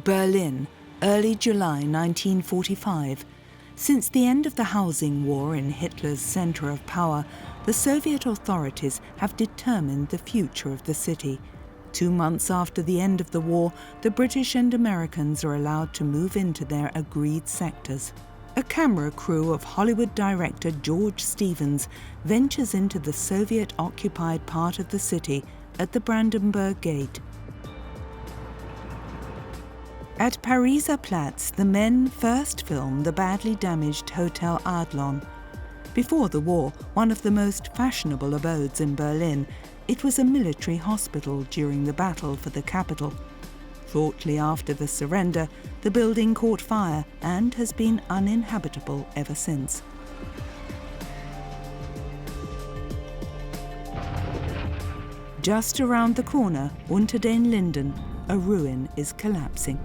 Berlin, early July 1945. Since the end of the housing war in Hitler's centre of power, the Soviet authorities have determined the future of the city. 2 months after the end of the war, the British and Americans are allowed to move into their agreed sectors. A camera crew of Hollywood director George Stevens ventures into the Soviet-occupied part of the city at the Brandenburg Gate. At Pariser Platz, the men first film the badly damaged Hotel Adlon. Before the war, one of the most fashionable abodes in Berlin, it was a military hospital during the battle for the capital. Shortly after the surrender, the building caught fire and has been uninhabitable ever since. Just around the corner, Unter den Linden, a ruin is collapsing.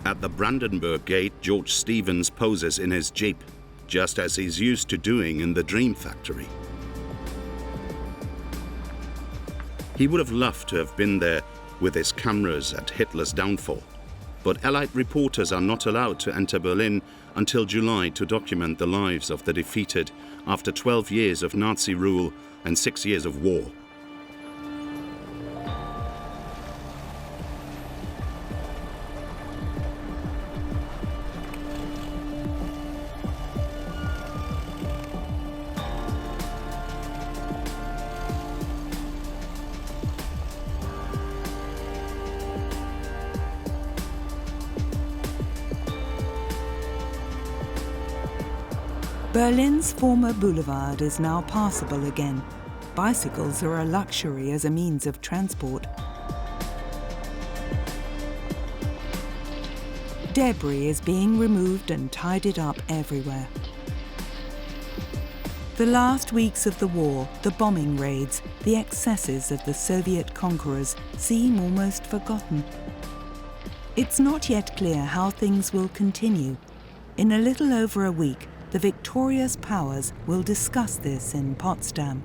At the Brandenburg Gate, George Stevens poses in his jeep, just as he's used to doing in the Dream Factory. He would have loved to have been there with his cameras at Hitler's downfall, but Allied reporters are not allowed to enter Berlin until July to document the lives of the defeated after 12 years of Nazi rule and 6 years of war. Berlin's former boulevard is now passable again. Bicycles are a luxury as a means of transport. Debris is being removed and tidied up everywhere. The last weeks of the war, the bombing raids, the excesses of the Soviet conquerors seem almost forgotten. It's not yet clear how things will continue. In a little over a week, the victorious powers will discuss this in Potsdam.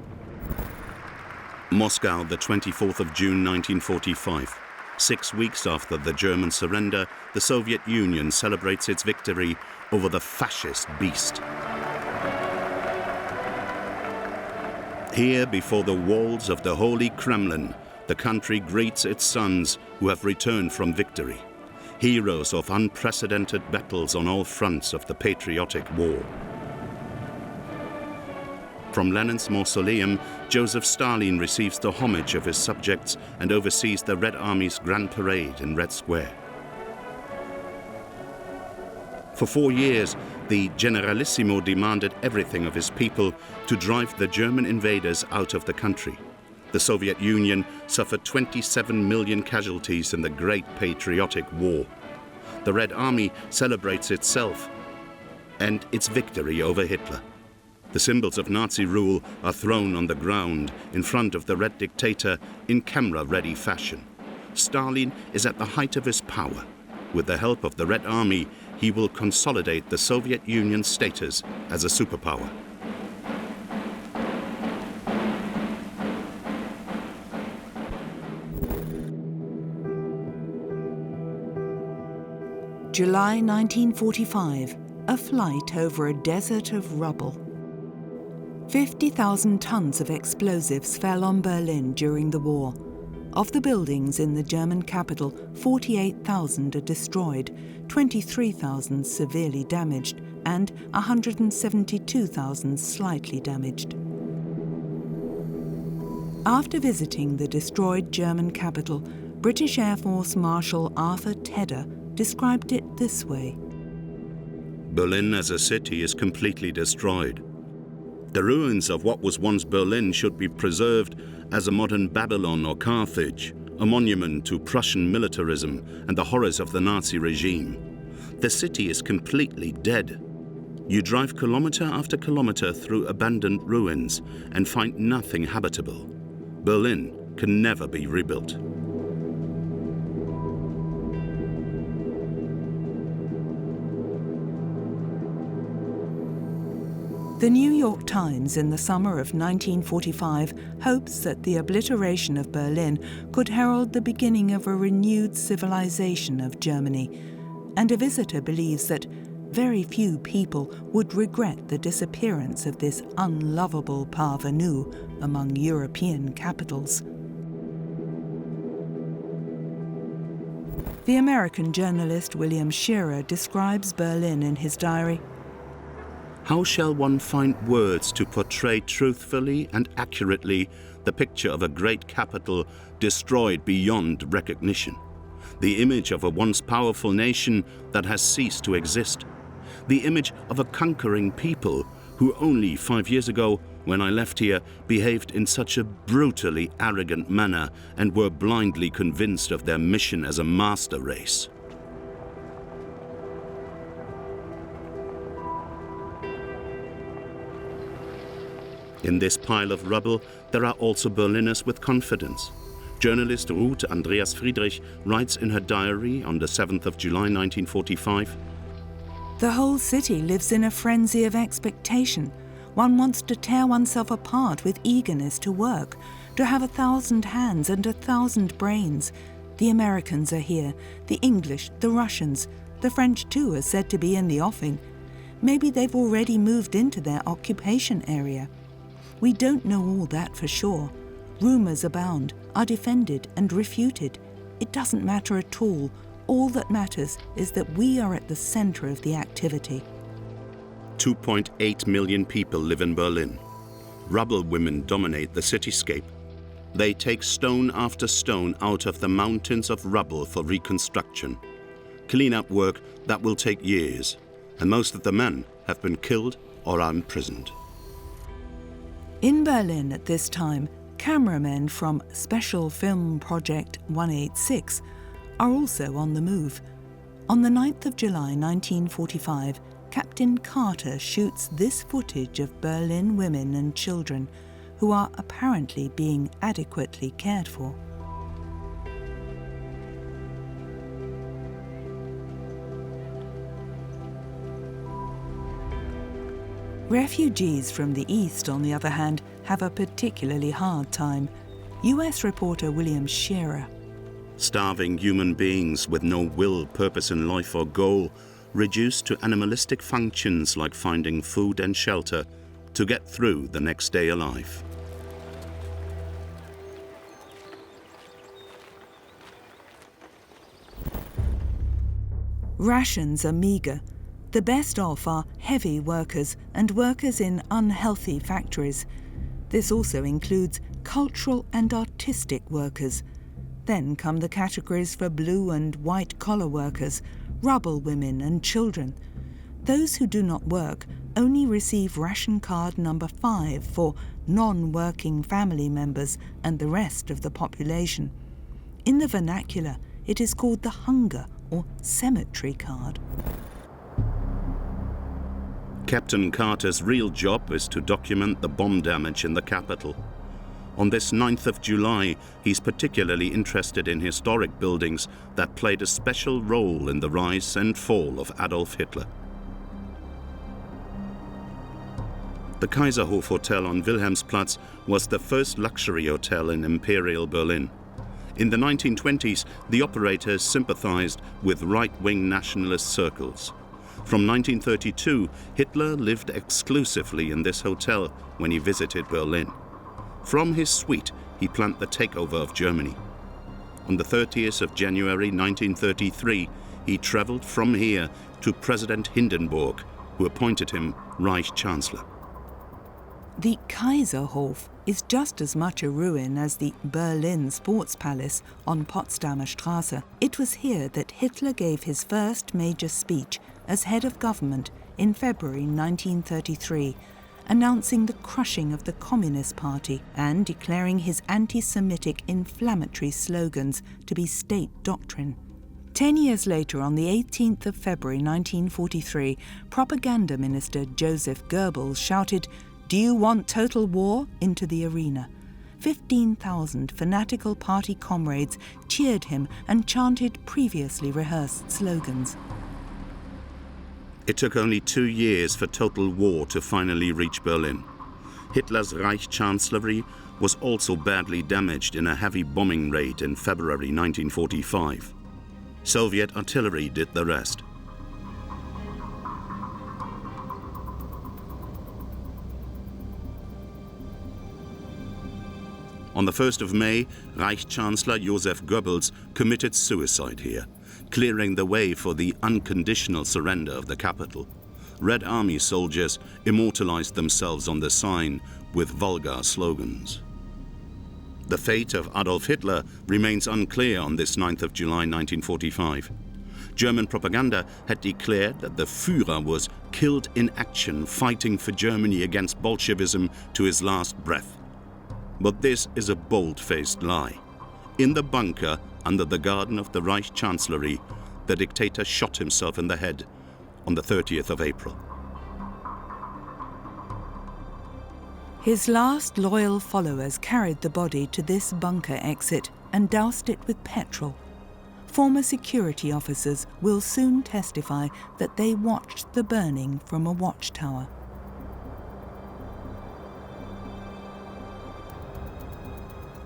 Moscow, the 24th of June 1945. 6 weeks after the German surrender, the Soviet Union celebrates its victory over the fascist beast. Here, before the walls of the Holy Kremlin, the country greets its sons who have returned from victory. Heroes of unprecedented battles on all fronts of the patriotic war. From Lenin's mausoleum, Joseph Stalin receives the homage of his subjects and oversees the Red Army's grand parade in Red Square. For 4 years, the Generalissimo demanded everything of his people to drive the German invaders out of the country. The Soviet Union suffered 27 million casualties in the Great Patriotic War. The Red Army celebrates itself and its victory over Hitler. The symbols of Nazi rule are thrown on the ground in front of the Red Dictator in camera-ready fashion. Stalin is at the height of his power. With the help of the Red Army, he will consolidate the Soviet Union's status as a superpower. July 1945, a flight over a desert of rubble. 50,000 tons of explosives fell on Berlin during the war. Of the buildings in the German capital, 48,000 are destroyed, 23,000 severely damaged, and 172,000 slightly damaged. After visiting the destroyed German capital, British Air Force Marshal Arthur Tedder described it this way. Berlin as a city is completely destroyed. The ruins of what was once Berlin should be preserved as a modern Babylon or Carthage, a monument to Prussian militarism and the horrors of the Nazi regime. The city is completely dead. You drive kilometer after kilometer through abandoned ruins and find nothing habitable. Berlin can never be rebuilt. The New York Times in the summer of 1945 hopes that the obliteration of Berlin could herald the beginning of a renewed civilization of Germany, and a visitor believes that very few people would regret the disappearance of this unlovable parvenu among European capitals. The American journalist William Shearer describes Berlin in his diary. How shall one find words to portray truthfully and accurately the picture of a great capital destroyed beyond recognition? The image of a once powerful nation that has ceased to exist. The image of a conquering people who only 5 years ago, when I left here, behaved in such a brutally arrogant manner and were blindly convinced of their mission as a master race. In this pile of rubble, there are also Berliners with confidence. Journalist Ruth Andreas Friedrich writes in her diary on the 7th of July 1945, "The whole city lives in a frenzy of expectation. One wants to tear oneself apart with eagerness to work, to have 1,000 hands and 1,000 brains. The Americans are here, the English, the Russians. The French too are said to be in the offing. Maybe they've already moved into their occupation area. We don't know all that for sure. Rumours abound, are defended and refuted. It doesn't matter at all. All that matters is that we are at the centre of the activity." 2.8 million people live in Berlin. Rubble women dominate the cityscape. They take stone after stone out of the mountains of rubble for reconstruction. Clean-up work that will take years, and most of the men have been killed or are imprisoned. In Berlin at this time, cameramen from Special Film Project 186 are also on the move. On the 9th of July 1945, Captain Carter shoots this footage of Berlin women and children who are apparently being adequately cared for. Refugees from the East, on the other hand, have a particularly hard time. US reporter William Shearer. Starving human beings with no will, purpose in life or goal, reduced to animalistic functions like finding food and shelter to get through the next day alive. Rations are meagre. The best off are heavy workers and workers in unhealthy factories. This also includes cultural and artistic workers. Then come the categories for blue and white collar workers, rubble women and children. Those who do not work only receive ration card number 5 for non-working family members and the rest of the population. In the vernacular, it is called the hunger or cemetery card. Captain Carter's real job is to document the bomb damage in the capital. On this 9th of July, he's particularly interested in historic buildings that played a special role in the rise and fall of Adolf Hitler. The Kaiserhof Hotel on Wilhelmsplatz was the first luxury hotel in Imperial Berlin. In the 1920s, the operators sympathized with right-wing nationalist circles. From 1932, Hitler lived exclusively in this hotel when he visited Berlin. From his suite, he planned the takeover of Germany. On the 30th of January 1933, he traveled from here to President Hindenburg, who appointed him Reich Chancellor. The Kaiserhof is just as much a ruin as the Berlin Sports Palace on Potsdamer Straße. It was here that Hitler gave his first major speech as head of government in February 1933, announcing the crushing of the Communist Party and declaring his anti-Semitic inflammatory slogans to be state doctrine. 10 years later, on the 18th of February 1943, Propaganda Minister Joseph Goebbels shouted, "Do you want total war?" into the arena. 15,000 fanatical party comrades cheered him and chanted previously rehearsed slogans. It took only 2 years for total war to finally reach Berlin. Hitler's Reich Chancellery was also badly damaged in a heavy bombing raid in February 1945. Soviet artillery did the rest. On the 1st of May, Reich Chancellor Joseph Goebbels committed suicide here, clearing the way for the unconditional surrender of the capital. Red Army soldiers immortalized themselves on the sign with vulgar slogans. The fate of Adolf Hitler remains unclear on this 9th of July 1945. German propaganda had declared that the Führer was killed in action fighting for Germany against Bolshevism to his last breath. But this is a bold-faced lie. In the bunker under the garden of the Reich Chancellery, the dictator shot himself in the head on the 30th of April. His last loyal followers carried the body to this bunker exit and doused it with petrol. Former security officers will soon testify that they watched the burning from a watchtower.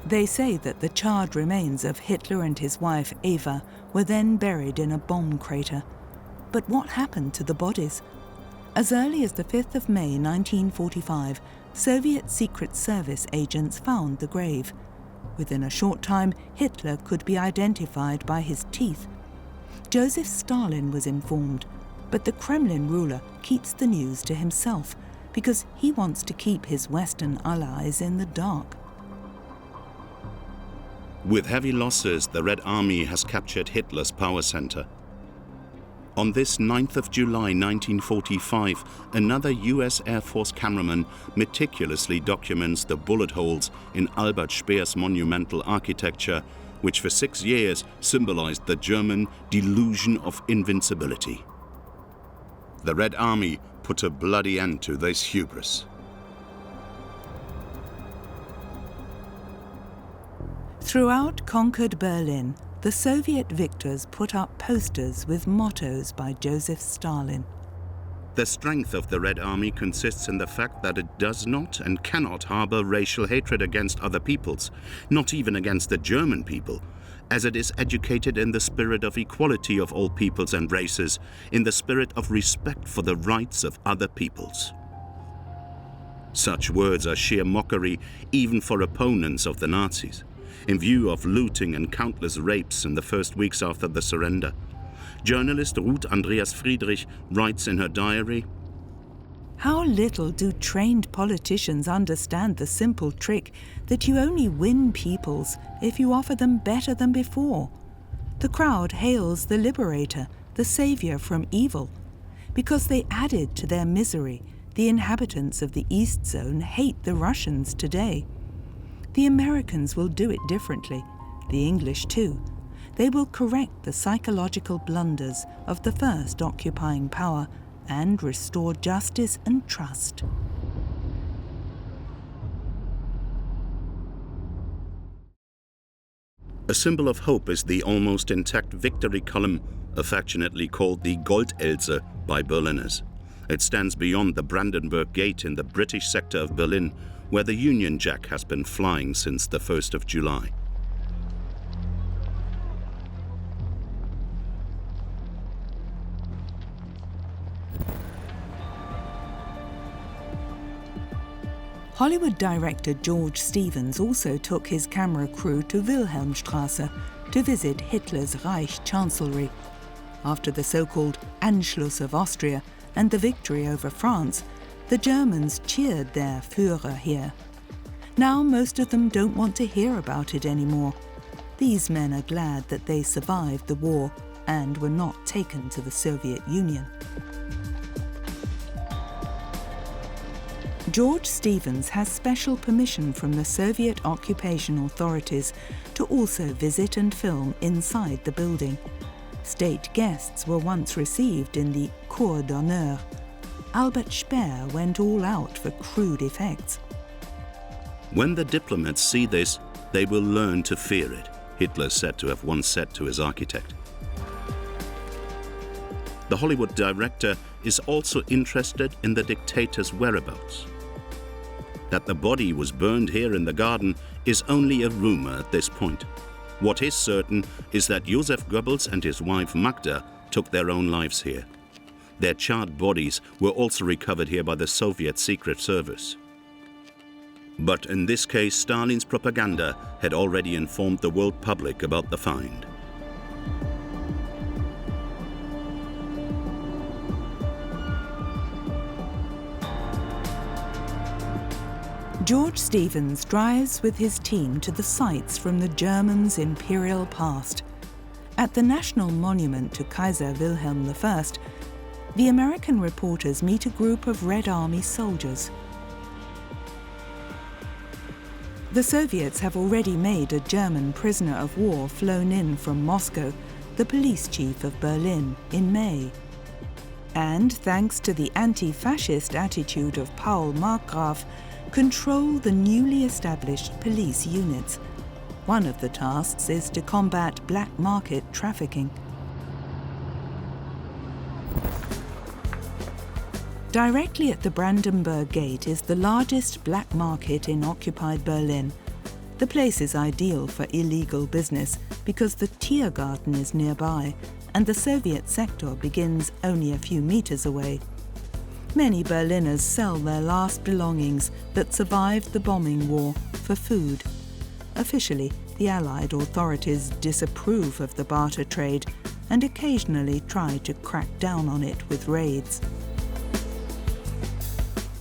They say that the charred remains of Hitler and his wife Eva were then buried in a bomb crater. But what happened to the bodies? As early as the 5th of May 1945, Soviet Secret Service agents found the grave. Within a short time, Hitler could be identified by his teeth. Joseph Stalin was informed, but the Kremlin ruler keeps the news to himself because he wants to keep his Western allies in the dark. With heavy losses, the Red Army has captured Hitler's power center. On this 9th of July 1945, another US Air Force cameraman meticulously documents the bullet holes in Albert Speer's monumental architecture, which for 6 years symbolized the German delusion of invincibility. The Red Army put a bloody end to this hubris. Throughout conquered Berlin, the Soviet victors put up posters with mottos by Joseph Stalin. The strength of the Red Army consists in the fact that it does not and cannot harbor racial hatred against other peoples, not even against the German people, as it is educated in the spirit of equality of all peoples and races, in the spirit of respect for the rights of other peoples. Such words are sheer mockery even for opponents of the Nazis. In view of looting and countless rapes in the first weeks after the surrender, journalist Ruth Andreas Friedrich writes in her diary, "How little do trained politicians understand the simple trick that you only win peoples if you offer them better than before. The crowd hails the liberator, the savior from evil. Because they added to their misery, the inhabitants of the East Zone hate the Russians today. The Americans will do it differently, the English too. They will correct the psychological blunders of the first occupying power and restore justice and trust." A symbol of hope is the almost intact victory column, affectionately called the Goldelse by Berliners. It stands beyond the Brandenburg Gate in the British sector of Berlin, where the Union Jack has been flying since the 1st of July. Hollywood director George Stevens also took his camera crew to Wilhelmstrasse to visit Hitler's Reich Chancellery. After the so-called Anschluss of Austria and the victory over France, the Germans cheered their Führer here. Now most of them don't want to hear about it anymore. These men are glad that they survived the war and were not taken to the Soviet Union. George Stevens has special permission from the Soviet occupation authorities to also visit and film inside the building. State guests were once received in the Cour d'honneur. Albert Speer went all out for crude effects. When the diplomats see this, they will learn to fear it, Hitler said to have once said to his architect. The Hollywood director is also interested in the dictator's whereabouts. That the body was burned here in the garden is only a rumor at this point. What is certain is that Josef Goebbels and his wife Magda took their own lives here. Their charred bodies were also recovered here by the Soviet Secret Service. But in this case, Stalin's propaganda had already informed the world public about the find. George Stevens drives with his team to the sites from the Germans' imperial past. At the National Monument to Kaiser Wilhelm I, the American reporters meet a group of Red Army soldiers. The Soviets have already made a German prisoner of war flown in from Moscow, the police chief of Berlin, in May. And thanks to the anti-fascist attitude of Paul Markgraf, control the newly established police units. One of the tasks is to combat black market trafficking. Directly at the Brandenburg Gate is the largest black market in occupied Berlin. The place is ideal for illegal business because the Tiergarten is nearby and the Soviet sector begins only a few meters away. Many Berliners sell their last belongings that survived the bombing war for food. Officially, the Allied authorities disapprove of the barter trade and occasionally try to crack down on it with raids.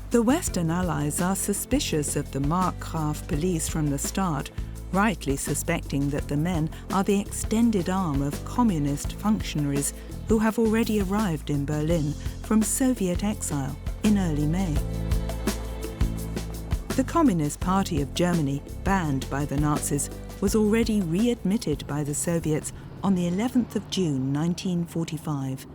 The Western Allies are suspicious of the Markgraf police from the start, rightly suspecting that the men are the extended arm of communist functionaries who have already arrived in Berlin from Soviet exile in early May. The Communist Party of Germany, banned by the Nazis, was already readmitted by the Soviets on the 11th of June 1945.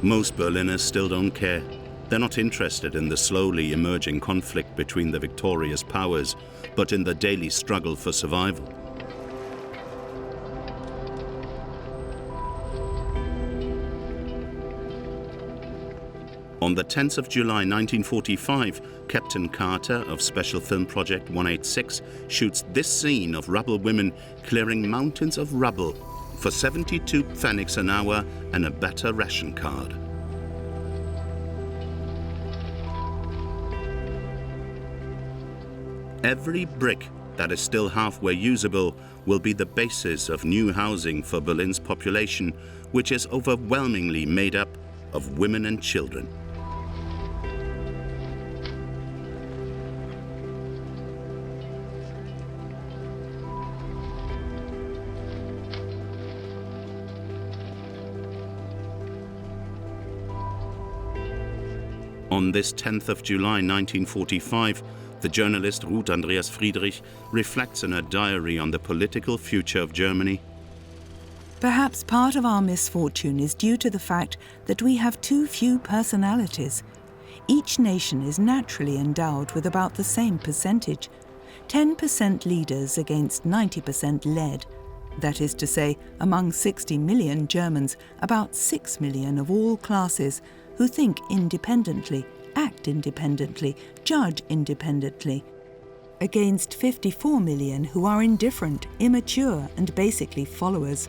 Most Berliners still don't care. They're not interested in the slowly emerging conflict between the victorious powers, but in the daily struggle for survival. On the 10th of July 1945, Captain Carter of Special Film Project 186 shoots this scene of rubble women clearing mountains of rubble for 72 pfennigs an hour and a better ration card. Every brick that is still halfway usable will be the basis of new housing for Berlin's population, which is overwhelmingly made up of women and children. On this 10th of July 1945, the journalist Ruth Andreas Friedrich reflects in her diary on the political future of Germany. Perhaps part of our misfortune is due to the fact that we have too few personalities. Each nation is naturally endowed with about the same percentage, 10% leaders against 90% led. That is to say, among 60 million Germans, about 6 million of all classes who think independently, act independently, judge independently, against 54 million who are indifferent, immature, and basically followers.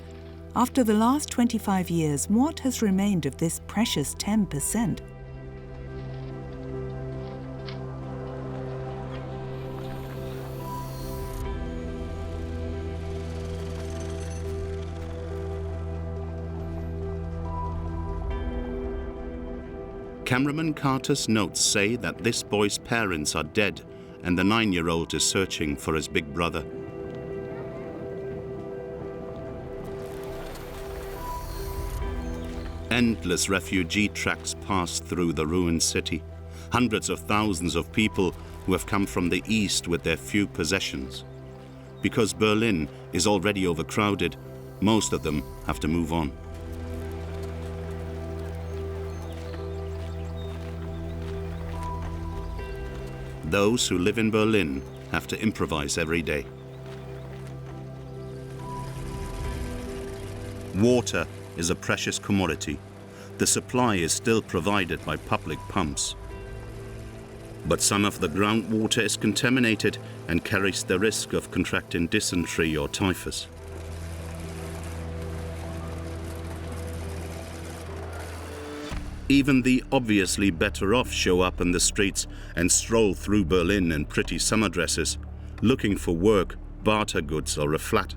After the last 25 years, what has remained of this precious 10%? Cameraman Carter's notes say that this boy's parents are dead and the 9-year-old is searching for his big brother. Endless refugee tracks pass through the ruined city. Hundreds of thousands of people who have come from the east with their few possessions. Because Berlin is already overcrowded, most of them have to move on. Those who live in Berlin have to improvise every day. Water is a precious commodity. The supply is still provided by public pumps. But some of the groundwater is contaminated and carries the risk of contracting dysentery or typhus. Even the obviously better off show up in the streets and stroll through Berlin in pretty summer dresses, looking for work, barter goods or a flat.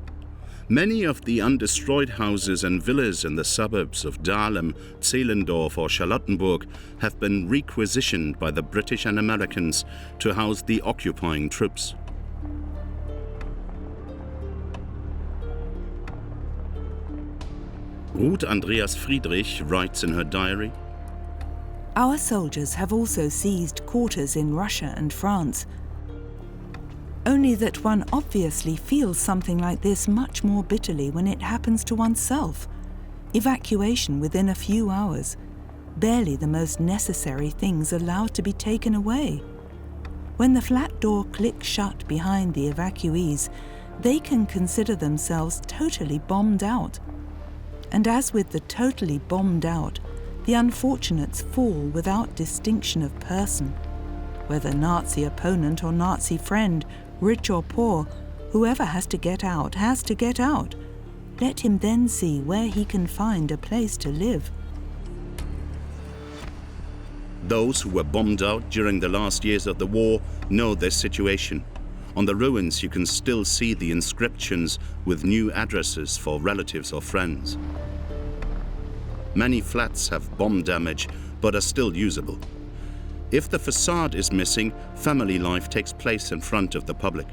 Many of the undestroyed houses and villas in the suburbs of Dahlem, Zehlendorf or Charlottenburg have been requisitioned by the British and Americans to house the occupying troops. Ruth Andreas Friedrich writes in her diary, "Our soldiers have also seized quarters in Russia and France. Only that one obviously feels something like this much more bitterly when it happens to oneself. Evacuation within a few hours. Barely the most necessary things allowed to be taken away. When the flat door clicks shut behind the evacuees, they can consider themselves totally bombed out. And as with the totally bombed out, the unfortunates fall without distinction of person. Whether Nazi opponent or Nazi friend, rich or poor, whoever has to get out has to get out. Let him then see where he can find a place to live." Those who were bombed out during the last years of the war know this situation. On the ruins you can still see the inscriptions with new addresses for relatives or friends. Many flats have bomb damage but are still usable. If the facade is missing, family life takes place in front of the public.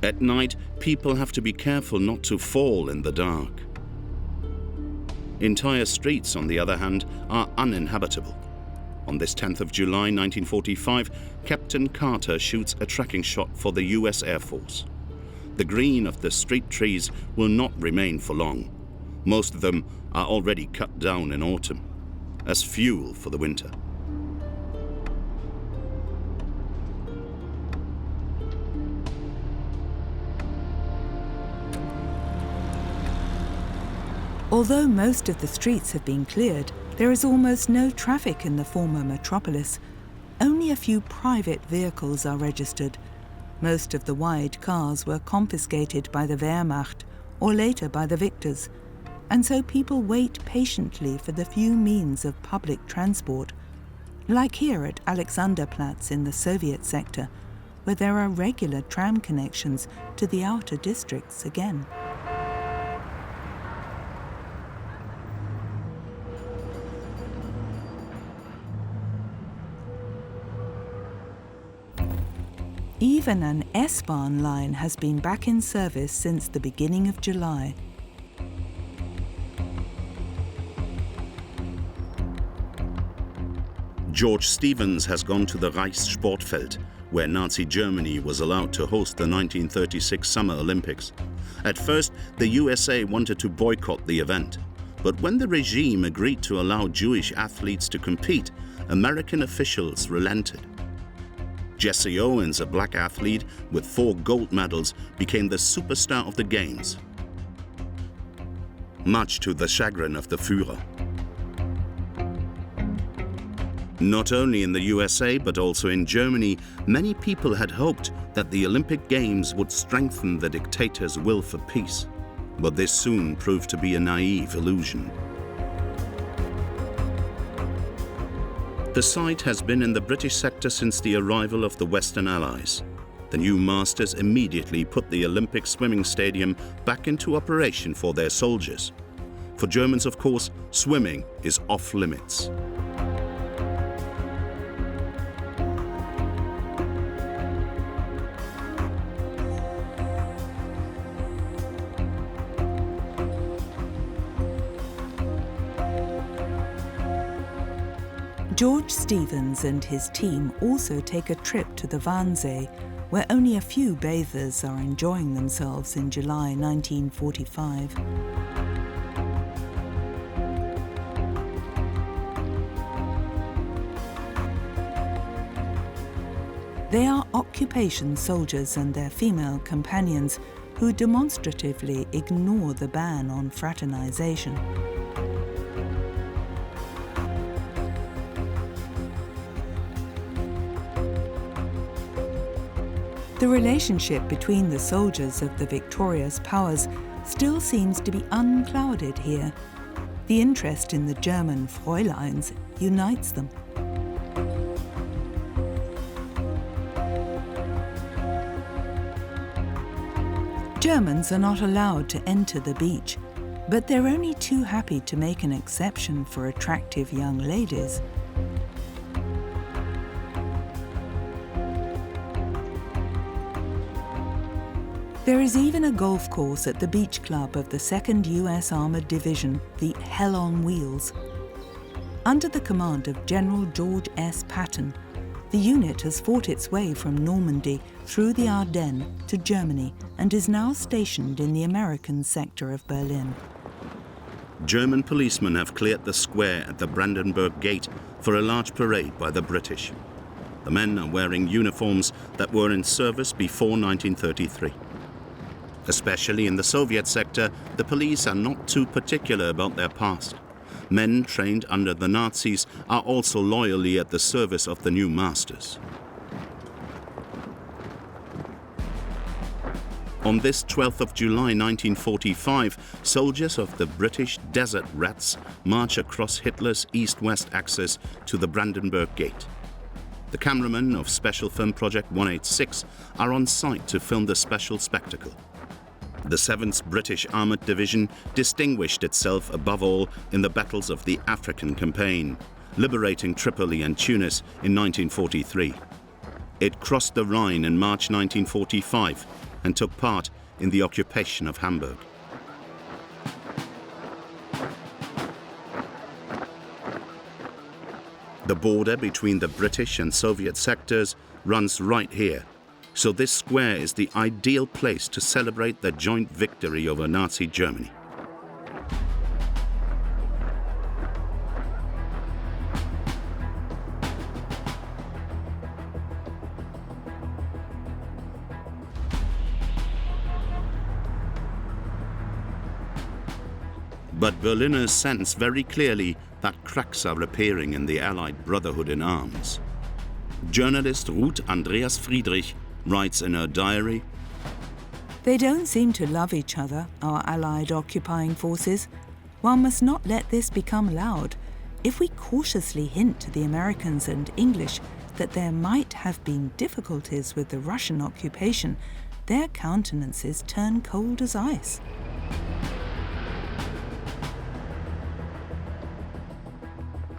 At night, people have to be careful not to fall in the dark. Entire streets, on the other hand, are uninhabitable. On this 10th of July 1945, Captain Carter shoots a tracking shot for the US Air Force. The green of the street trees will not remain for long. Most of them are already cut down in autumn, as fuel for the winter. Although most of the streets have been cleared, there is almost no traffic in the former metropolis. Only a few private vehicles are registered. Most of the wide cars were confiscated by the Wehrmacht or later by the victors, and so people wait patiently for the few means of public transport, like here at Alexanderplatz in the Soviet sector, where there are regular tram connections to the outer districts again. Even an S-Bahn line has been back in service since the beginning of July. George Stevens has gone to the Reichssportfeld, where Nazi Germany was allowed to host the 1936 Summer Olympics. At first, the USA wanted to boycott the event, but when the regime agreed to allow Jewish athletes to compete, American officials relented. Jesse Owens, a black athlete with 4 gold medals, became the superstar of the Games, much to the chagrin of the Führer. Not only in the USA, but also in Germany, many people had hoped that the Olympic Games would strengthen the dictator's will for peace. But this soon proved to be a naive illusion. The site has been in the British sector since the arrival of the Western Allies. The new masters immediately put the Olympic swimming stadium back into operation for their soldiers. For Germans, of course, swimming is off limits. George Stevens and his team also take a trip to the Wannsee, where only a few bathers are enjoying themselves in July 1945. They are occupation soldiers and their female companions who demonstratively ignore the ban on fraternization. The relationship between the soldiers of the victorious powers still seems to be unclouded here. The interest in the German Fräuleins unites them. Germans are not allowed to enter the beach, but they're only too happy to make an exception for attractive young ladies. There is even a golf course at the beach club of the 2nd US Armored Division, the Hell on Wheels. Under the command of General George S. Patton, the unit has fought its way from Normandy through the Ardennes to Germany and is now stationed in the American sector of Berlin. German policemen have cleared the square at the Brandenburg Gate for a large parade by the British. The men are wearing uniforms that were in service before 1933. Especially in the Soviet sector, the police are not too particular about their past. Men trained under the Nazis are also loyally at the service of the new masters. On this 12th of July 1945, soldiers of the British Desert Rats march across Hitler's east-west axis to the Brandenburg Gate. The cameramen of Special Film Project 186 are on site to film the special spectacle. The 7th British Armoured Division distinguished itself above all in the battles of the African Campaign, liberating Tripoli and Tunis in 1943. It crossed the Rhine in March 1945 and took part in the occupation of Hamburg. The border between the British and Soviet sectors runs right here, so this square is the ideal place to celebrate the joint victory over Nazi Germany. But Berliners sense very clearly that cracks are appearing in the Allied Brotherhood in arms. Journalist Ruth Andreas Friedrich writes in her diary, "They don't seem to love each other, our Allied occupying forces. One must not let this become loud. If we cautiously hint to the Americans and English that there might have been difficulties with the Russian occupation, their countenances turn cold as ice."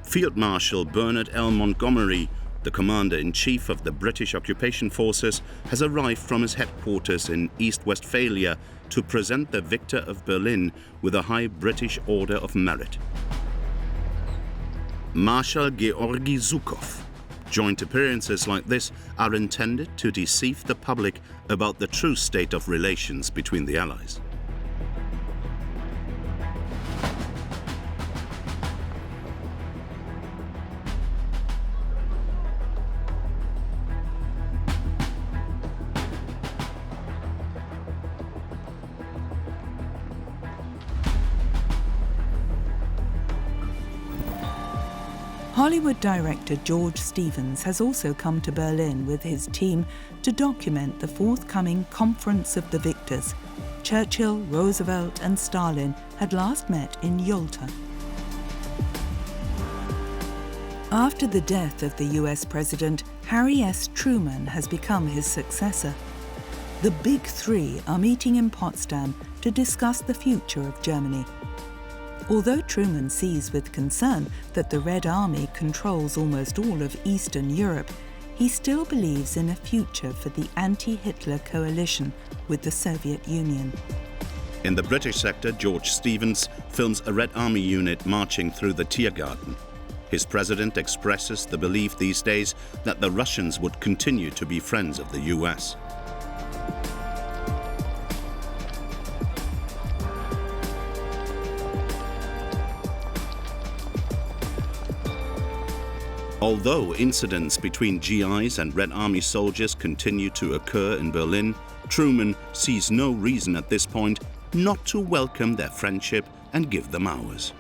Field Marshal Bernard L. Montgomery, the commander-in-chief of the British occupation forces, has arrived from his headquarters in East Westphalia to present the victor of Berlin with a high British Order of Merit. Marshal Georgi Zhukov. Joint appearances like this are intended to deceive the public about the true state of relations between the Allies. Hollywood director George Stevens has also come to Berlin with his team to document the forthcoming Conference of the Victors. Churchill, Roosevelt and Stalin had last met in Yalta. After the death of the US President, Harry S. Truman has become his successor. The Big Three are meeting in Potsdam to discuss the future of Germany. Although Truman sees with concern that the Red Army controls almost all of Eastern Europe, he still believes in a future for the anti-Hitler coalition with the Soviet Union. In the British sector, George Stevens films a Red Army unit marching through the Tiergarten. His president expresses the belief these days that the Russians would continue to be friends of the US. Although incidents between GIs and Red Army soldiers continue to occur in Berlin, Truman sees no reason at this point not to welcome their friendship and give them ours.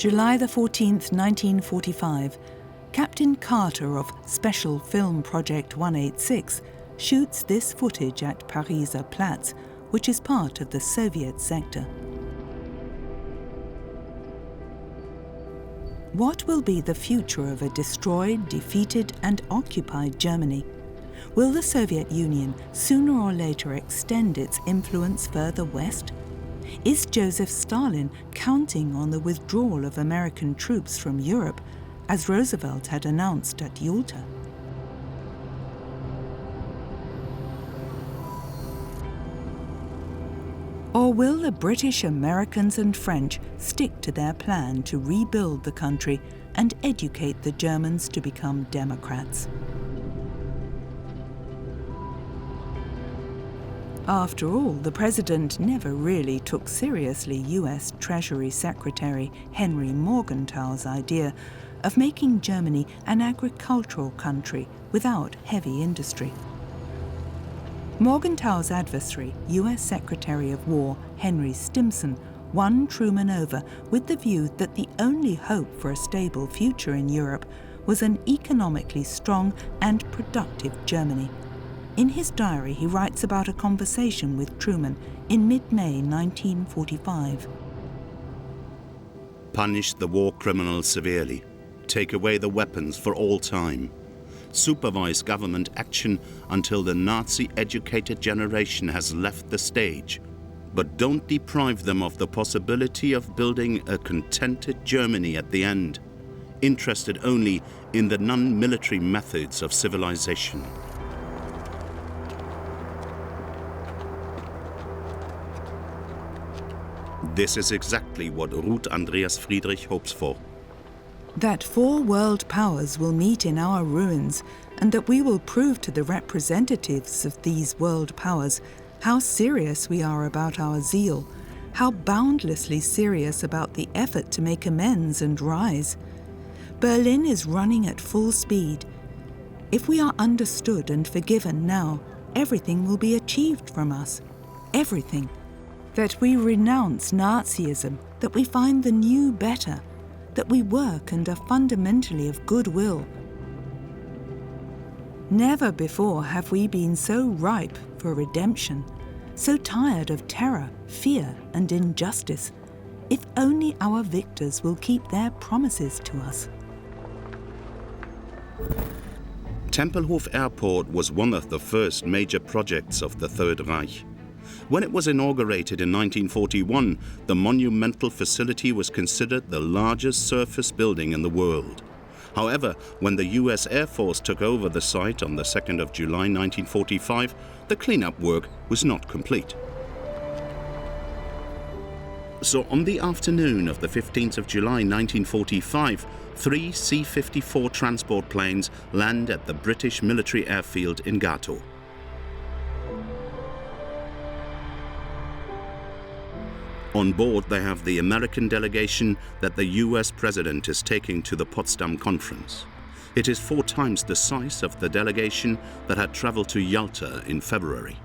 July the 14th, 1945, Captain Carter of Special Film Project 186 shoots this footage at Pariser Platz, which is part of the Soviet sector. What will be the future of a destroyed, defeated and occupied Germany? Will the Soviet Union sooner or later extend its influence further west? Is Joseph Stalin counting on the withdrawal of American troops from Europe, as Roosevelt had announced at Yalta? Or will the British, Americans and French stick to their plan to rebuild the country and educate the Germans to become democrats? After all, the president never really took seriously US Treasury Secretary Henry Morgenthau's idea of making Germany an agricultural country without heavy industry. Morgenthau's adversary, US Secretary of War Henry Stimson, won Truman over with the view that the only hope for a stable future in Europe was an economically strong and productive Germany. In his diary, he writes about a conversation with Truman in mid-May 1945. Punish the war criminals severely. Take away the weapons for all time. Supervise government action until the Nazi-educated generation has left the stage. But don't deprive them of the possibility of building a contented Germany at the end, interested only in the non-military methods of civilization. This is exactly what Ruth Andreas Friedrich hopes for. That 4 world powers will meet in our ruins, and that we will prove to the representatives of these world powers how serious we are about our zeal, how boundlessly serious about the effort to make amends and rise. Berlin is running at full speed. If we are understood and forgiven now, everything will be achieved from us. Everything. That we renounce Nazism, that we find the new better, that we work and are fundamentally of goodwill. Never before have we been so ripe for redemption, so tired of terror, fear and injustice. If only our victors will keep their promises to us. Tempelhof Airport was one of the first major projects of the Third Reich. When it was inaugurated in 1941, the monumental facility was considered the largest surface building in the world. However, when the US Air Force took over the site on the 2nd of July 1945, the cleanup work was not complete. So on the afternoon of the 15th of July 1945, 3 C-54 transport planes land at the British military airfield in Gatow. On board, they have the American delegation that the US president is taking to the Potsdam Conference. It is 4 times the size of the delegation that had traveled to Yalta in February.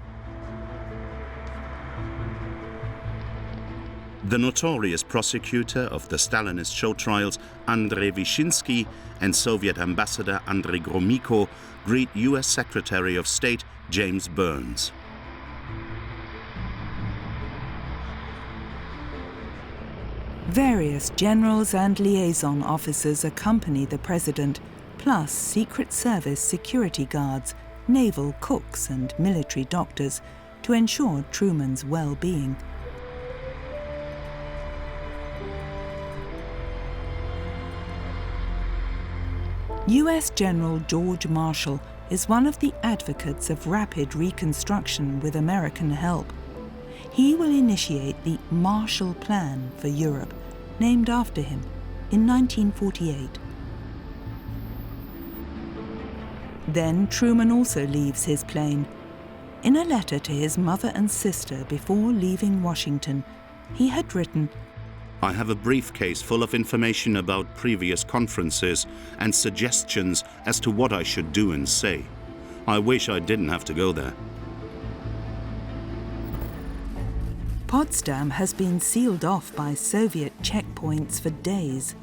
The notorious prosecutor of the Stalinist show trials, Andrei Vyshinsky, and Soviet ambassador Andrei Gromyko greet US Secretary of State James Burns. Various generals and liaison officers accompany the president, plus Secret Service security guards, naval cooks and military doctors to ensure Truman's well-being. US General George Marshall is one of the advocates of rapid reconstruction with American help. He will initiate the Marshall Plan for Europe, named after him, in 1948. Then Truman also leaves his plane. In a letter to his mother and sister before leaving Washington, he had written, I have a briefcase full of information about previous conferences and suggestions as to what I should do and say. I wish I didn't have to go there. Potsdam has been sealed off by Soviet checkpoints for days.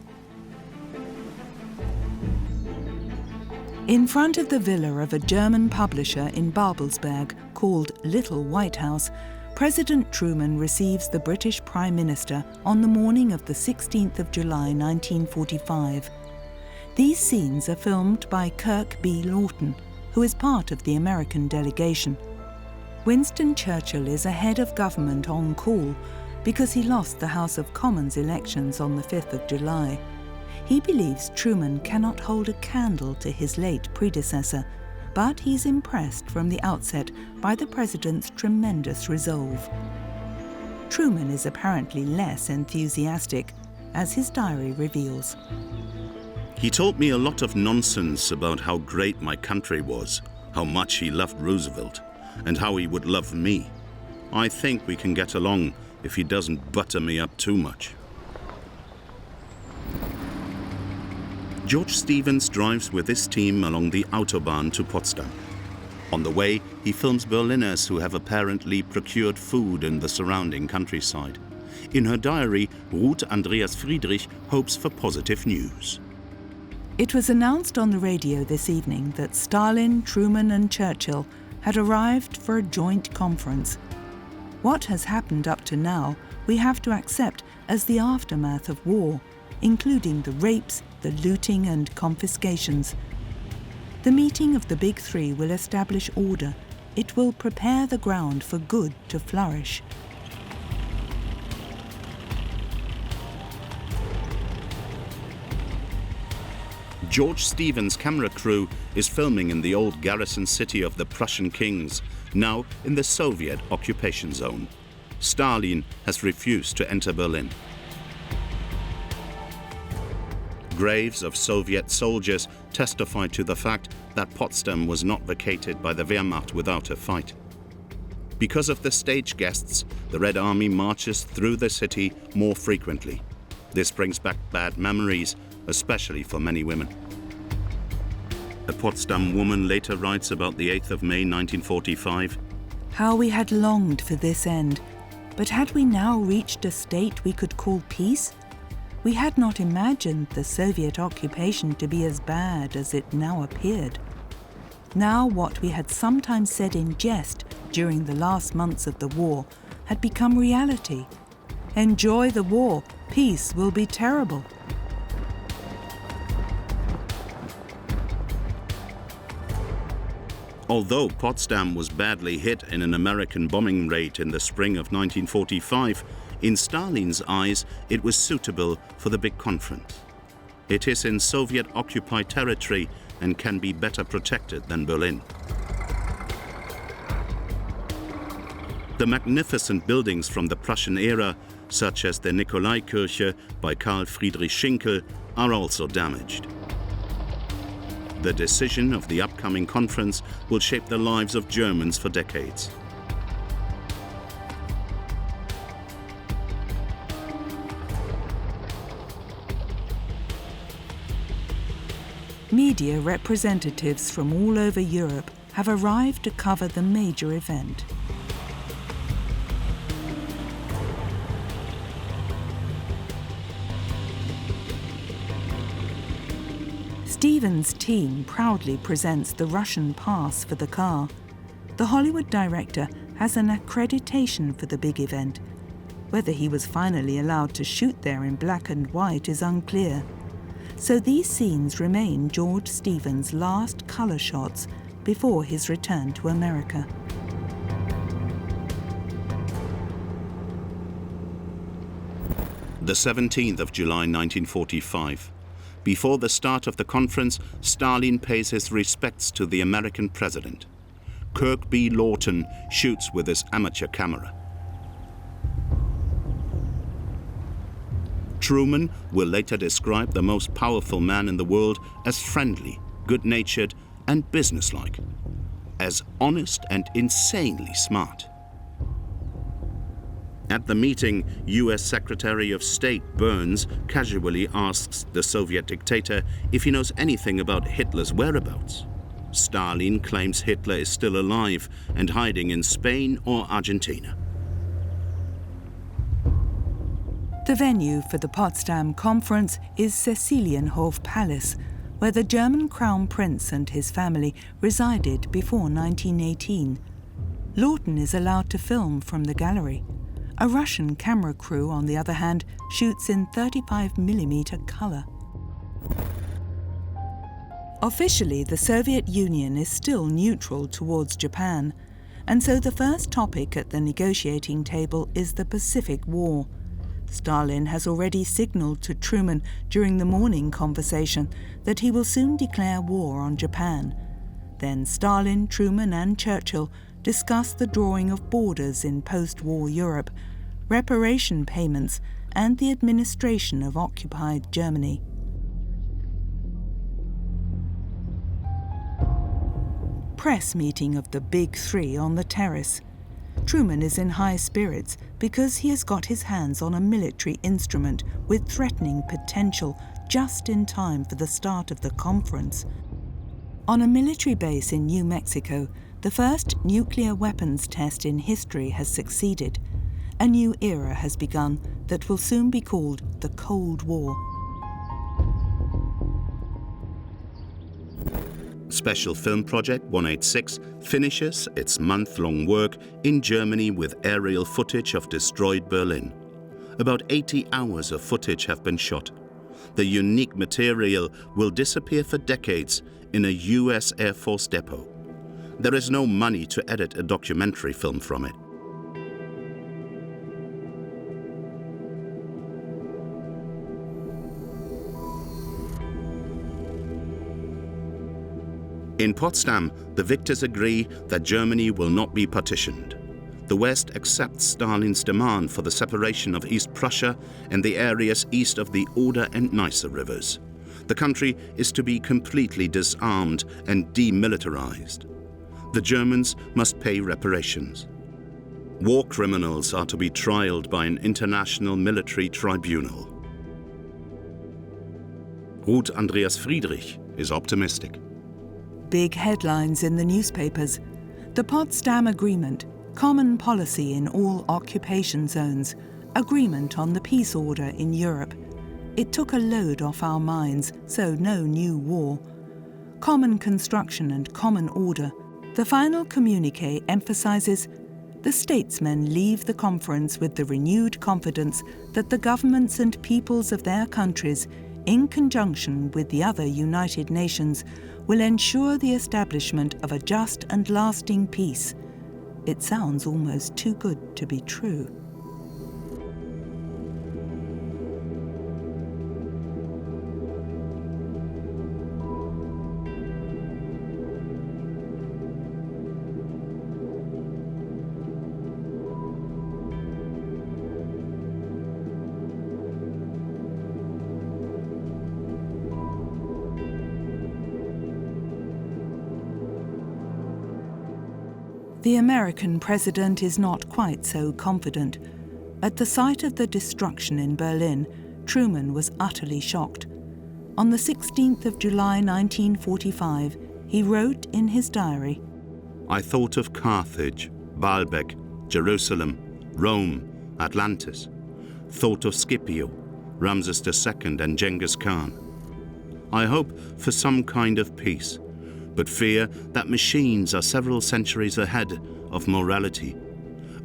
In front of the villa of a German publisher in Babelsberg called Little White House, President Truman receives the British Prime Minister on the morning of the 16th of July 1945. These scenes are filmed by Kirk B. Lawton, who is part of the American delegation. Winston Churchill is a head of government on call because he lost the House of Commons elections on the 5th of July. He believes Truman cannot hold a candle to his late predecessor, but he's impressed from the outset by the president's tremendous resolve. Truman is apparently less enthusiastic, as his diary reveals. He told me a lot of nonsense about how great my country was, how much he loved Roosevelt, and how he would love me. I think we can get along if he doesn't butter me up too much. George Stevens drives with his team along the Autobahn to Potsdam. On the way, he films Berliners who have apparently procured food in the surrounding countryside. In her diary, Ruth Andreas Friedrich hopes for positive news. It was announced on the radio this evening that Stalin, Truman and Churchill had arrived for a joint conference. What has happened up to now we have to accept as the aftermath of war, including the rapes, the looting and confiscations. The meeting of the Big Three will establish order. It will prepare the ground for good to flourish. George Stevens' camera crew is filming in the old garrison city of the Prussian kings, now in the Soviet occupation zone. Stalin has refused to enter Berlin. Graves of Soviet soldiers testify to the fact that Potsdam was not vacated by the Wehrmacht without a fight. Because of the stage guests, the Red Army marches through the city more frequently. This brings back bad memories, especially for many women. A Potsdam woman later writes about the 8th of May 1945. How we had longed for this end, but had we now reached a state we could call peace? We had not imagined the Soviet occupation to be as bad as it now appeared. Now what we had sometimes said in jest during the last months of the war had become reality. Enjoy the war, peace will be terrible. Although Potsdam was badly hit in an American bombing raid in the spring of 1945, in Stalin's eyes, it was suitable for the big conference. It is in Soviet-occupied territory and can be better protected than Berlin. The magnificent buildings from the Prussian era, such as the Nikolaikirche by Karl Friedrich Schinkel, are also damaged. The decision of the upcoming conference will shape the lives of Germans for decades. Media representatives from all over Europe have arrived to cover the major event. Stevens' team proudly presents the Russian pass for the car. The Hollywood director has an accreditation for the big event. Whether he was finally allowed to shoot there in black and white is unclear. So these scenes remain George Stevens' last colour shots before his return to America. The 17th of July 1945. Before the start of the conference, Stalin pays his respects to the American president. Kirk B. Lawton shoots with his amateur camera. Truman will later describe the most powerful man in the world as friendly, good-natured, and businesslike, as honest and insanely smart. At the meeting, US Secretary of State Burns casually asks the Soviet dictator if he knows anything about Hitler's whereabouts. Stalin claims Hitler is still alive and hiding in Spain or Argentina. The venue for the Potsdam Conference is Cäcilienhof Palace, where the German Crown Prince and his family resided before 1918. Lawton is allowed to film from the gallery. A Russian camera crew, on the other hand, shoots in 35mm colour. Officially, the Soviet Union is still neutral towards Japan, and so the first topic at the negotiating table is the Pacific War. Stalin has already signalled to Truman during the morning conversation that he will soon declare war on Japan. Then Stalin, Truman and Churchill discuss the drawing of borders in post-war Europe, reparation payments and the administration of occupied Germany. Press meeting of the Big Three on the terrace. Truman is in high spirits because he has got his hands on a military instrument with threatening potential just in time for the start of the conference. On a military base in New Mexico, the first nuclear weapons test in history has succeeded. A new era has begun that will soon be called the Cold War. Special Film Project 186 finishes its month-long work in Germany with aerial footage of destroyed Berlin. About 80 hours of footage have been shot. The unique material will disappear for decades in a US Air Force depot. There is no money to edit a documentary film from it. In Potsdam, the victors agree that Germany will not be partitioned. The West accepts Stalin's demand for the separation of East Prussia and the areas east of the Oder and Neisse rivers. The country is to be completely disarmed and demilitarized. The Germans must pay reparations. War criminals are to be trialed by an international military tribunal. Ruth Andreas Friedrich is optimistic. Big headlines in the newspapers. The Potsdam Agreement, common policy in all occupation zones, agreement on the peace order in Europe. It took a load off our minds, so no new war. Common construction and common order. The final communiqué emphasizes the statesmen leave the conference with the renewed confidence that the governments and peoples of their countries, in conjunction with the other United Nations, will ensure the establishment of a just and lasting peace. It sounds almost too good to be true. The American president is not quite so confident. At the sight of the destruction in Berlin, Truman was utterly shocked. On the 16th of July 1945, he wrote in his diary, I thought of Carthage, Baalbek, Jerusalem, Rome, Atlantis. Thought of Scipio, Ramses II and Genghis Khan. I hope for some kind of peace, but fear that machines are several centuries ahead of morality.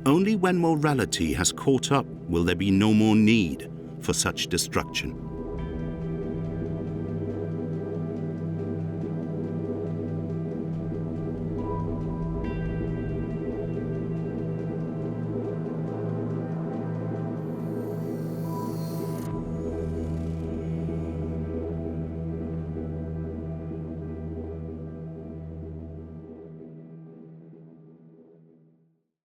Only when morality has caught up will there be no more need for such destruction.